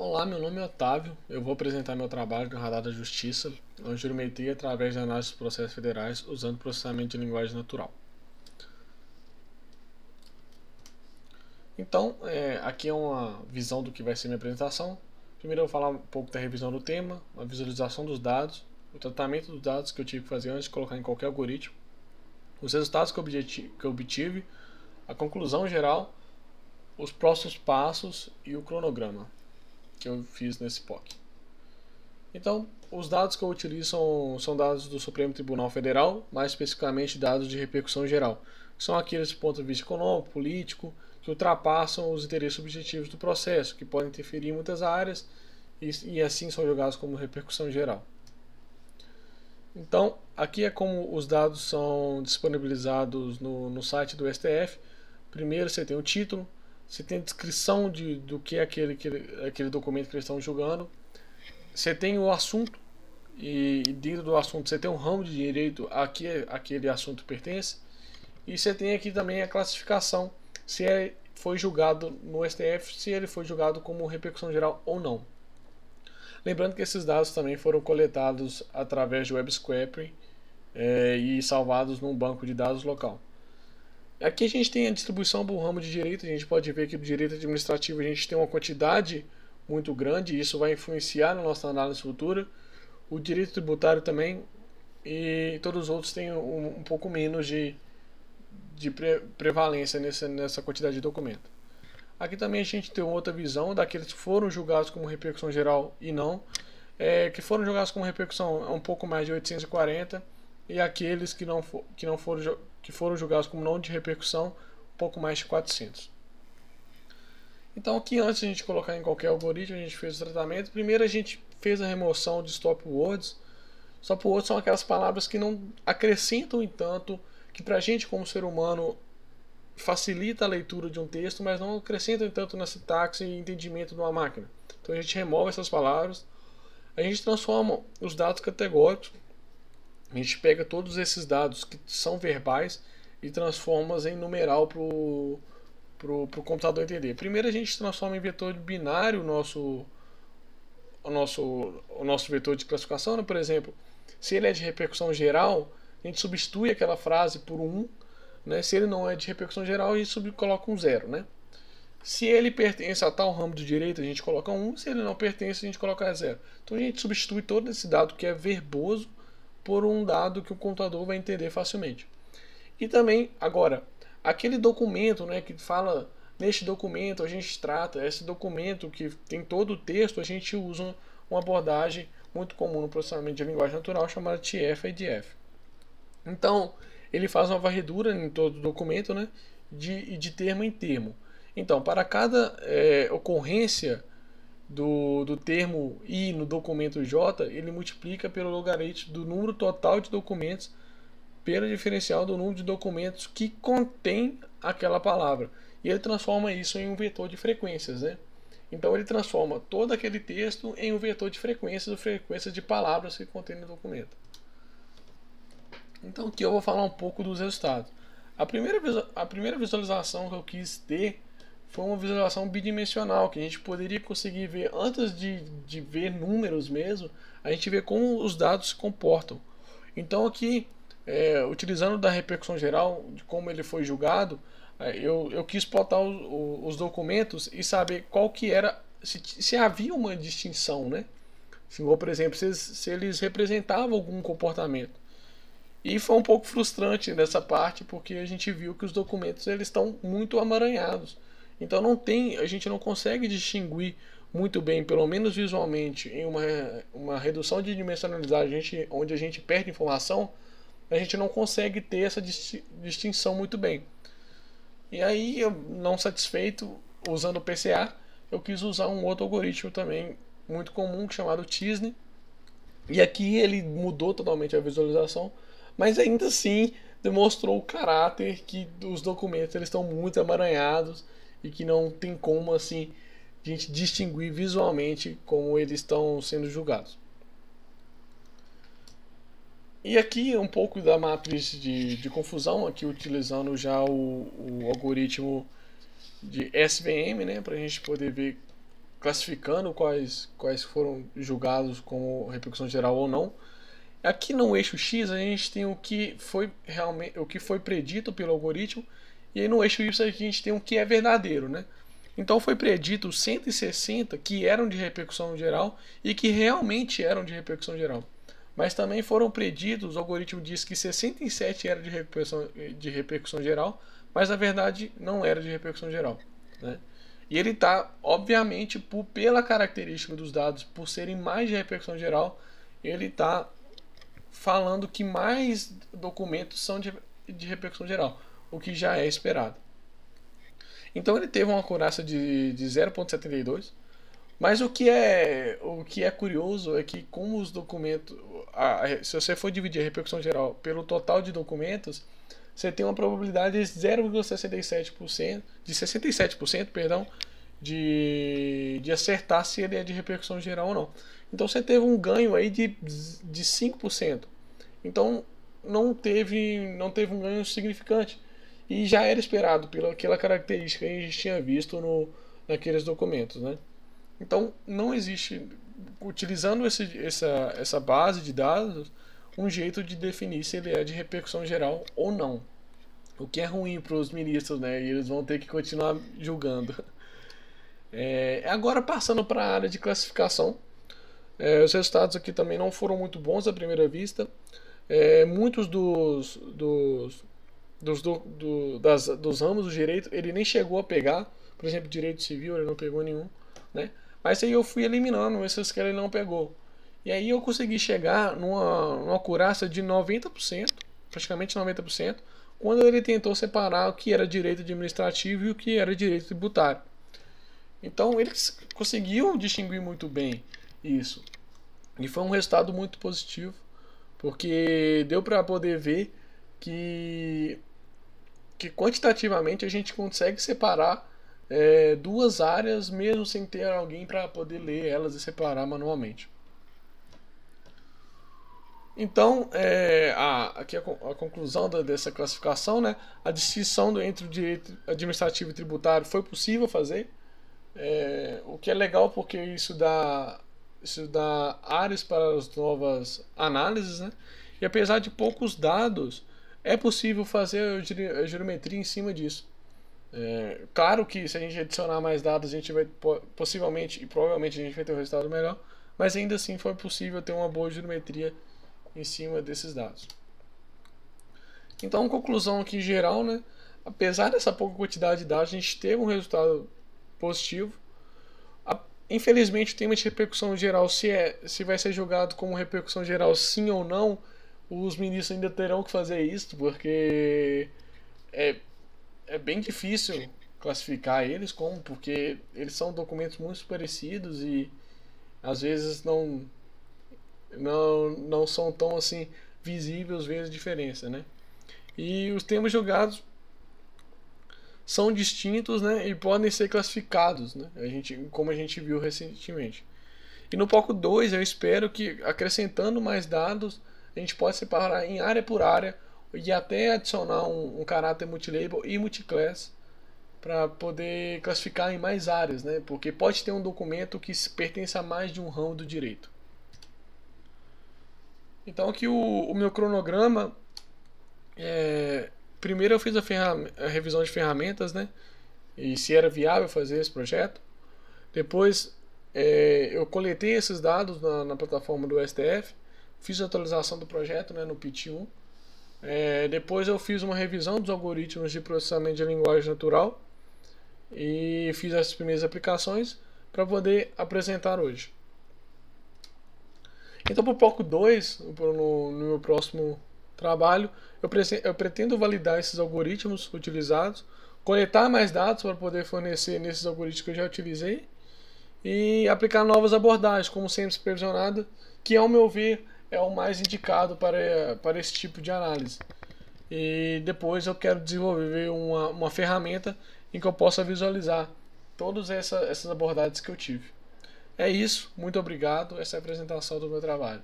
Olá, meu nome é Otávio. Eu vou apresentar meu trabalho no Radar da Justiça, onde jurimetria através de análise dos processos federais usando processamento de linguagem natural. Então, aqui é uma visão do que vai ser minha apresentação. Primeiro eu vou falar um pouco da revisão do tema, a visualização dos dados, o tratamento dos dados que eu tive que fazer antes de colocar em qualquer algoritmo, os resultados que eu obtive, a conclusão geral, os próximos passos e o cronograma que eu fiz nesse POC. Então, os dados que eu utilizo são dados do Supremo Tribunal Federal, mais especificamente dados de repercussão geral. São aqueles do ponto de vista econômico, político, que ultrapassam os interesses objetivos do processo, que podem interferir em muitas áreas e assim são julgados como repercussão geral. Então, aqui é como os dados são disponibilizados no site do STF. Primeiro você tem o título, você tem a descrição do que é aquele documento que eles estão julgando. Você tem o assunto, e dentro do assunto você tem um ramo de direito a que aquele assunto pertence. E você tem aqui também a classificação, se foi julgado no STF, se ele foi julgado como repercussão geral ou não. Lembrando que esses dados também foram coletados através de web scraping e salvados num banco de dados local. Aqui a gente tem a distribuição do ramo de direito. A gente pode ver que do direito administrativo a gente tem uma quantidade muito grande e isso vai influenciar na nossa análise futura. O direito tributário também, e todos os outros têm um pouco menos de prevalência nessa quantidade de documento. Aqui também a gente tem outra visão daqueles que foram julgados como repercussão geral e não, que foram julgados como repercussão um pouco mais de 840, e aqueles que foram julgados como não de repercussão um pouco mais de 400. Então aqui, antes de a gente colocar em qualquer algoritmo, a gente fez o tratamento. Primeiro a gente fez a remoção de stop words. Stop words são aquelas palavras que não acrescentam em tanto, que para a gente como ser humano facilita a leitura de um texto, mas não acrescentam tanto na sintaxe e entendimento de uma máquina. Então a gente remove essas palavras, a gente transforma os dados categóricos, a gente pega todos esses dados que são verbais e transforma em numeral para o computador entender. Primeiro a gente transforma em vetor binário o nosso vetor de classificação, né? Por exemplo, se ele é de repercussão geral, a gente substitui aquela frase por 1, né? Se ele não é de repercussão geral, a gente coloca um 0, né? Se ele pertence a tal ramo do direito, a gente coloca 1, se ele não pertence, a gente coloca 0. Então a gente substitui todo esse dado que é verboso por um dado que o computador vai entender facilmente. E também, agora, aquele documento, né, que fala, neste documento a gente trata, esse documento que tem todo o texto, a gente usa uma abordagem muito comum no processamento de linguagem natural chamada TF-IDF. Então, ele faz uma varredura em todo o documento, né, de termo em termo. Então, para cada ocorrência do termo I no documento J, ele multiplica pelo logaritmo do número total de documentos pelo diferencial do número de documentos que contém aquela palavra. E ele transforma isso em um vetor de frequências, né? Então ele transforma todo aquele texto em um vetor de frequências de palavras que contém no documento. Então aqui eu vou falar um pouco dos resultados. A primeira visualização que eu quis ter foi uma visualização bidimensional, que a gente poderia conseguir ver, antes de ver números mesmo, a gente vê como os dados se comportam. Então aqui, utilizando da repercussão geral, de como ele foi julgado, eu quis plotar os documentos e saber qual que era, se havia uma distinção, né? Ou, por exemplo, se eles representavam algum comportamento. E foi um pouco frustrante nessa parte, porque a gente viu que os documentos eles estão muito amaranhados. Então a gente não consegue distinguir muito bem, pelo menos visualmente, em uma redução de dimensionalidade onde a gente perde informação, a gente não consegue ter essa distinção muito bem. E aí, eu, não satisfeito, usando o PCA, eu quis usar um outro algoritmo também muito comum, chamado Tisne. E aqui ele mudou totalmente a visualização, mas ainda assim demonstrou o caráter que os documentos eles estão muito emaranhados e que não tem como assim a gente distinguir visualmente como eles estão sendo julgados. E aqui um pouco da matriz de confusão, aqui utilizando já o algoritmo de SVM, né, para a gente poder ver classificando quais foram julgados como repercussão geral ou não. Aqui no eixo X a gente tem o que foi realmente, o que foi predito pelo algoritmo, e aí no eixo Y a gente tem o que é verdadeiro, né? Então foi predito 160 que eram de repercussão geral e que realmente eram de repercussão geral. Mas também foram preditos, o algoritmo diz que 67 era de repercussão geral, mas na verdade não era de repercussão geral, né? E ele está, obviamente, pela característica dos dados, por serem mais de repercussão geral, ele está falando que mais documentos são de repercussão geral, o que já é esperado. Então ele teve uma acurácia de 0,72, mas o que é curioso é que como os documentos, se você for dividir a repercussão geral pelo total de documentos, você tem uma probabilidade de 0,67%, de 67%, perdão, de acertar se ele é de repercussão geral ou não. Então você teve um ganho aí de 5%. Então não teve um ganho significante. E já era esperado pelaquela característica que a gente tinha visto naqueles documentos, né? Então não existe, utilizando essa base de dados, um jeito de definir se ele é de repercussão geral ou não. O que é ruim para os ministros, né? E eles vão ter que continuar julgando. Agora passando para a área de classificação. Os resultados aqui também não foram muito bons à primeira vista. Muitos dos ramos do direito ele nem chegou a pegar. Por exemplo, direito civil ele não pegou nenhum, né? Mas aí eu fui eliminando esses que ele não pegou. E aí eu consegui chegar numa acurácia de 90%, praticamente 90%, quando ele tentou separar o que era direito administrativo e o que era direito tributário. Então ele conseguiu distinguir muito bem isso. E foi um resultado muito positivo, porque deu para poder ver que quantitativamente a gente consegue separar duas áreas mesmo sem ter alguém para poder ler elas e separar manualmente. Então, aqui a conclusão dessa classificação, né? A distinção entre o direito administrativo e tributário foi possível fazer, o que é legal porque isso dá áreas para as novas análises, né? E apesar de poucos dados, é possível fazer a geometria em cima disso. Claro que se a gente adicionar mais dados, a gente vai possivelmente e provavelmente a gente vai ter um resultado melhor, mas ainda assim foi possível ter uma boa geometria em cima desses dados. Então, conclusão aqui geral, né? Apesar dessa pouca quantidade de dados, a gente teve um resultado positivo. Infelizmente, o tema de repercussão geral, se vai ser julgado como repercussão geral sim ou não, os ministros ainda terão que fazer isso, porque é bem difícil classificar eles porque eles são documentos muito parecidos e às vezes não são tão assim visíveis ver a diferença, né? E os termos julgados são distintos, né, e podem ser classificados, né, como a gente viu recentemente. E no POC 2 eu espero que acrescentando mais dados a gente pode separar em área por área e até adicionar um caráter multilabel e multiclass para poder classificar em mais áreas, né, porque pode ter um documento que pertence a mais de um ramo do direito. Então aqui o meu cronograma, primeiro eu fiz a revisão de ferramentas, né, e se era viável fazer esse projeto. Depois eu coletei esses dados na plataforma do STF, fiz a atualização do projeto, né, no PIT 1. Depois eu fiz uma revisão dos algoritmos de processamento de linguagem natural e fiz as primeiras aplicações para poder apresentar hoje. Então, para o POC 2, no meu próximo trabalho, eu pretendo validar esses algoritmos utilizados, coletar mais dados para poder fornecer nesses algoritmos que eu já utilizei e aplicar novas abordagens, como sempre supervisionada, que ao meu ver é o mais indicado para esse tipo de análise. E depois eu quero desenvolver uma ferramenta em que eu possa visualizar todas essas abordagens que eu tive. É isso, muito obrigado, essa é a apresentação do meu trabalho.